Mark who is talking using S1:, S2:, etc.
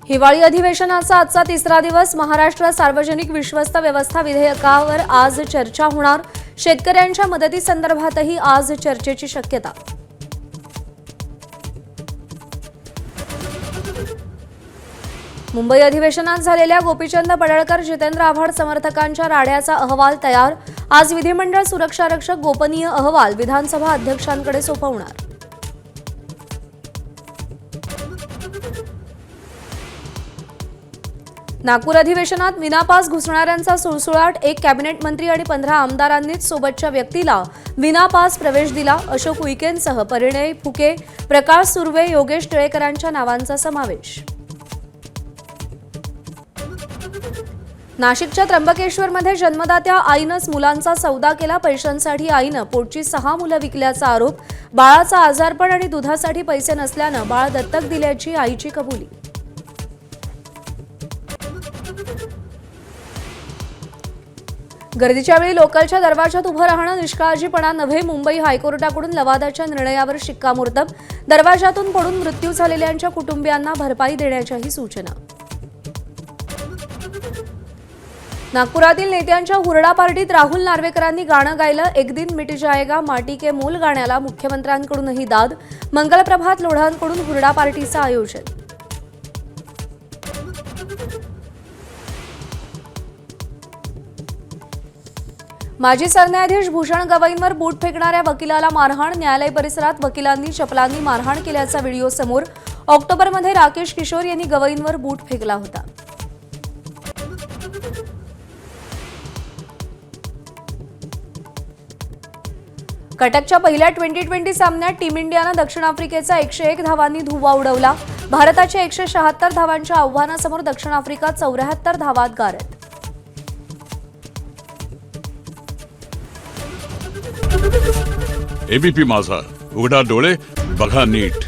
S1: हिवाळी अधिवेशनाचा आजचा तिसरा दिवस. महाराष्ट्र सार्वजनिक विश्वस्त व्यवस्था विधेयकावर आज चर्चा होणार. शेतकऱ्यांच्या मदतीसंदर्भातही आज चर्चेची शक्यता. मुंबई अधिवेशनात झालेल्या गोपीचंद पडळकर जितेंद्र आव्हाड समर्थकांच्या राड्याचा अहवाल तयार. आज विधिमंडळ सुरक्षारक्षक गोपनीय अहवाल विधानसभा अध्यक्षांकडे सोपवणार. नागपूर अधिवेशनात विनापास घुसणाऱ्यांचा सुळसुळाट. एक कॅबिनेट मंत्री आणि 15 आमदारांनीच सोबतच्या व्यक्तीला विनापास प्रवेश दिला. अशोक उईकेंसह परिणय फुके, प्रकाश सुर्वे, योगेश टिळेकरांच्या नावांचा समावेश. नाशिकच्या त्र्यंबकेश्वरमध्ये जन्मदात्या आईनंच मुलांचा सौदा केला. पैशांसाठी आईनं पोटची 6 मुलं विकल्याचा आरोप. बाळाचा आजारपण आणि दुधासाठी पैसे नसल्यानं बाळ दत्तक दिल्याची आईची कबुली. गर्दीच्या वेळी लोकलच्या दरवाजात उभं राहणं निष्काळजीपणा नव्हे. मुंबई हायकोर्टाकडून लवादाच्या निर्णयावर शिक्कामोर्तब. दरवाजातून पडून मृत्यू झालेल्यांच्या कुटुंबियांना भरपाई देण्याच्याही सूचना. नागपुरातील नेत्यांच्या हुरडा पार्टीत राहुल नार्वेकरांनी गाणं गायलं. एक दिन मिट जाएगा माटी के मोल गाण्याला मुख्यमंत्र्यांकडूनही दाद. मंगलप्रभात लोढांकडून हुरडा पार्टीचं आयोजन. माजी सरन्यायाधीश भूषण गवईंवर बूट फेकणाऱ्या वकिलाला मारहाण. न्यायालय परिसरात वकिलांनी चपलांनी मारहाण केल्याचा व्हिडिओ समोर. ऑक्टोबरमध्ये राकेश किशोर यांनी गवईंवर बूट फेकला होता. कटकच्या पहिल्या T20 सामन्यात टीम इंडियानं दक्षिण आफ्रिकेचा 101 धावांनी धुव्वा उडवला. भारताच्या 176 धावांच्या आव्हानासमोर दक्षिण आफ्रिका 74 धावात गारद.
S2: एबीपी माझा, उघडा डोळे बघा नीट.